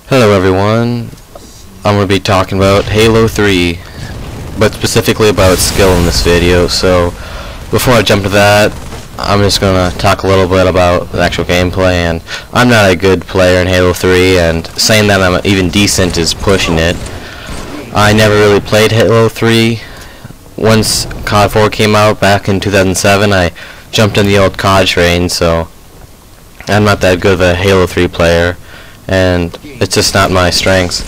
Hello everyone, I'm going to be talking about Halo 3, but specifically about skill in this video. So before I jump to that, I'm just going to talk a little bit about the actual gameplay. And I'm not a good player in Halo 3, and saying that I'm even decent is pushing it. I never really played Halo 3. Once COD 4 came out back in 2007, I jumped in the old COD train, so I'm not that good of a Halo 3 player, and it's just not my strengths.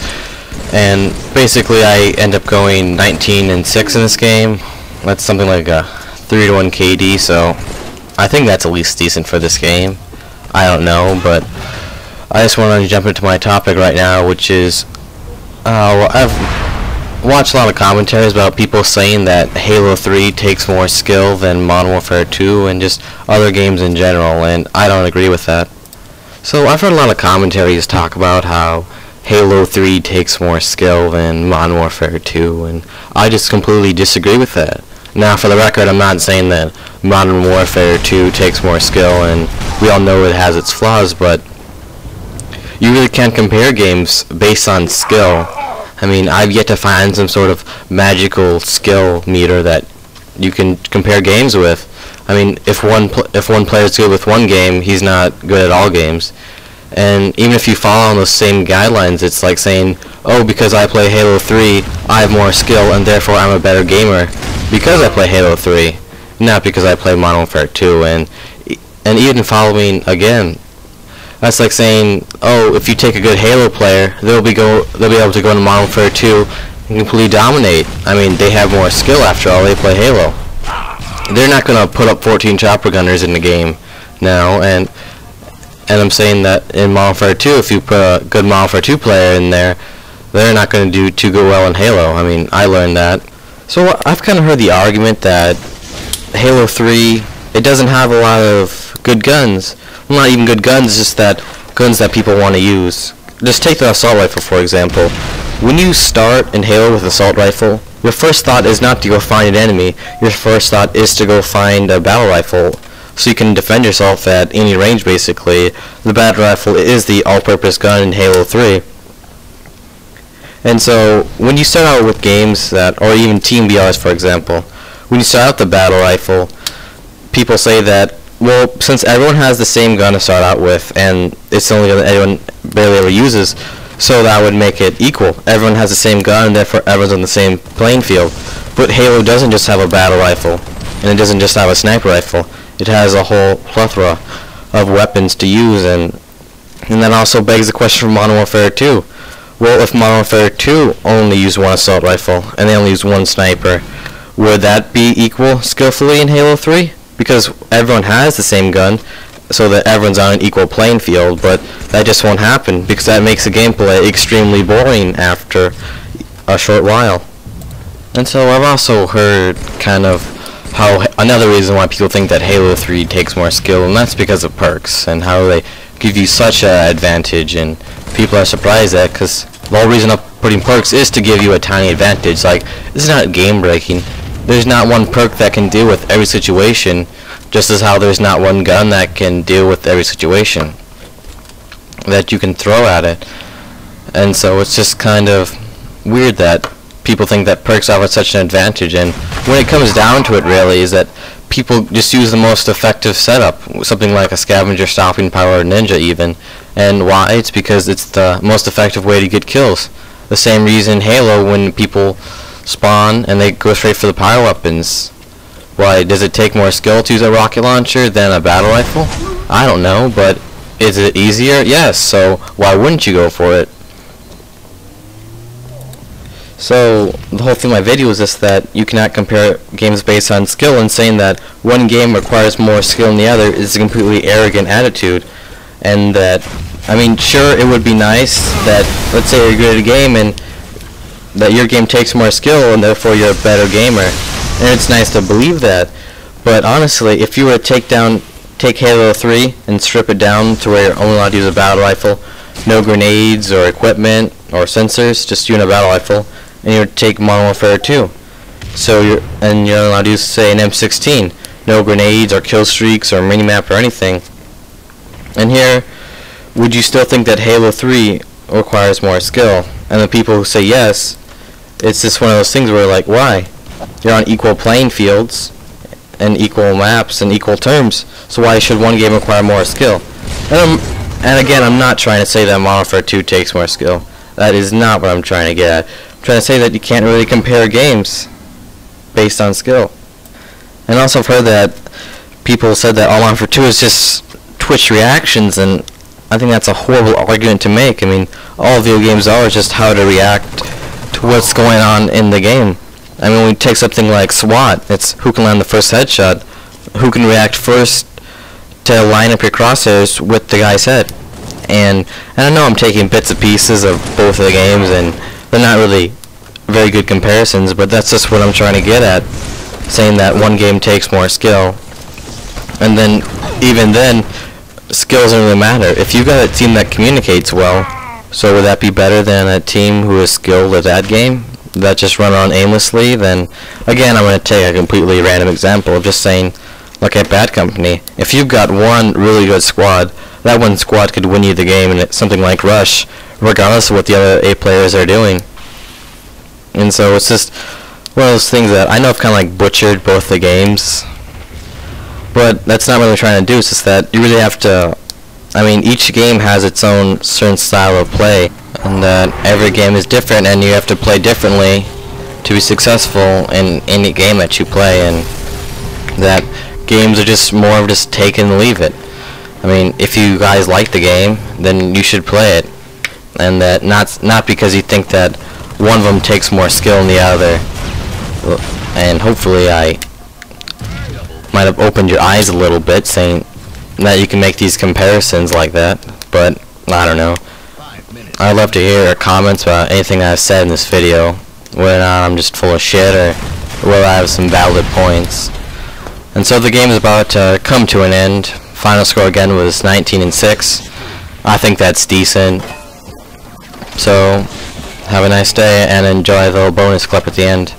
And basically I end up going 19 and 6 in this game. That's something like a 3-to-1 KD, so I think that's at least decent for this game. I don't know, but I just want to jump into my topic right now, which is well, I've watched a lot of commentaries about people saying that Halo 3 takes more skill than Modern Warfare 2 and just other games in general, and I don't agree with that. So I've heard a lot of commentaries talk about how Halo 3 takes more skill than Modern Warfare 2, and I just completely disagree with that. Now, for the record, I'm not saying that Modern Warfare 2 takes more skill, and we all know it has its flaws, but you really can't compare games based on skill. I mean, I've yet to find some sort of magical skill meter that you can compare games with. I mean, if one player is good with one game, he's not good at all games. And even if you follow on those same guidelines, it's like saying, oh, because I play Halo 3, I have more skill, and therefore I'm a better gamer because I play Halo 3, not because I play Modern Warfare 2. And even following again, that's like saying, oh, if you take a good Halo player, they'll be able to go into Modern Warfare 2 and completely dominate. I mean, they have more skill after all. They play Halo. They're not going to put up 14 chopper gunners in the game now, and I'm saying that in Modern Warfare 2, if you put a good Modern Warfare 2 player in there, they're not going to do too good well in Halo. I mean, I learned that. So I've kind of heard the argument that Halo 3, it doesn't have a lot of good guns. Well, not even good guns, just that guns that people want to use. Just take the assault rifle, for example. When you start in Halo with assault rifle, your first thought is not to go find an enemy. Your first thought is to go find a battle rifle, so you can defend yourself at any range, basically. The battle rifle is the all-purpose gun in Halo 3. And so, when you start out with games that, or even Team BRs, for example, when you start out the battle rifle, people say that, well, since everyone has the same gun to start out with, and it's the only gun that anyone barely ever uses, so that would make it equal. Everyone has the same gun, and therefore everyone's on the same playing field. But Halo doesn't just have a battle rifle, and it doesn't just have a sniper rifle. It has a whole plethora of weapons to use, and that also begs the question for Modern Warfare 2. Well, if Modern Warfare 2 only used one assault rifle, and they only used one sniper, would that be equal skillfully in Halo 3? Because everyone has the same gun, so that everyone's on an equal playing field, but that just won't happen, because that makes the gameplay extremely boring after a short while. And so I've also heard kind of how another reason why people think that Halo 3 takes more skill, and that's because of perks, and how they give you such an advantage, and people are surprised at, because the whole reason of putting perks is to give you a tiny advantage. Like, this is not game breaking. There's not one perk that can deal with every situation, just as how there's not one gun that can deal with every situation that you can throw at it. And so it's just kind of weird that people think that perks offer such an advantage, and when it comes down to it, really, is that people just use the most effective setup, something like a scavenger, stopping power, or ninja even. And why? It's because it's the most effective way to get kills. The same reason Halo, when people spawn and they go straight for the power weapons. Why, does it take more skill to use a rocket launcher than a battle rifle? I don't know, but is it easier? Yes, so why wouldn't you go for it? So, the whole thing of my video is just that you cannot compare games based on skill, and saying that one game requires more skill than the other is a completely arrogant attitude. And that, I mean, sure, it would be nice that, let's say you're good at a game, and that your game takes more skill, and therefore you're a better gamer. And it's nice to believe that. But honestly, if you were to take Halo 3 and strip it down to where you're only allowed to use a battle rifle, no grenades or equipment or sensors, just you and a battle rifle, and you would take Modern Warfare 2. So you're allowed to use, say, an M16, no grenades or kill streaks or minimap or anything. And here, would you still think that Halo 3 requires more skill. And the people who say yes, it's just one of those things where, like, why? You're on equal playing fields and equal maps and equal terms, so why should one game require more skill? And again, I'm not trying to say that Modern Warfare 2 takes more skill. That is not what I'm trying to get at. I'm trying to say that you can't really compare games based on skill. And also I've heard that people said that Modern Warfare 2 is just Twitch reactions, and I think that's a horrible argument to make. I mean, all video games are just how to react to what's going on in the game. I mean, when we take something like SWAT, it's who can land the first headshot, who can react first to line up your crosshairs with the guy's head. And I know I'm taking bits and pieces of both of the games, and they're not really very good comparisons, but that's just what I'm trying to get at, saying that one game takes more skill. And then, even then, skills don't really matter. If you've got a team that communicates well, so would that be better than a team who is skilled at that game, that just run on aimlessly? Then, again, I'm going to take a completely random example of just saying, look at Bad Company. If you've got one really good squad, that one squad could win you the game in something like Rush, regardless of what the other 8 players are doing. And so it's just one of those things that I know I've kind of like butchered both the games, but that's not what I'm trying to do. It's just that you really have to, I mean, each game has its own certain style of play, and that every game is different, and you have to play differently to be successful in any game that you play, and that games are just more of just take it and leave it. I mean, if you guys like the game, then you should play it, and that not because you think that one of them takes more skill than the other. And hopefully I might have opened your eyes a little bit, saying that you can make these comparisons like that, but I don't know. I'd love to hear comments about anything I've said in this video, whether or not I'm just full of shit or whether I have some valid points. And so the game is about to come to an end. Final score again was 19-6. I think that's decent. So have a nice day and enjoy the little bonus clip at the end.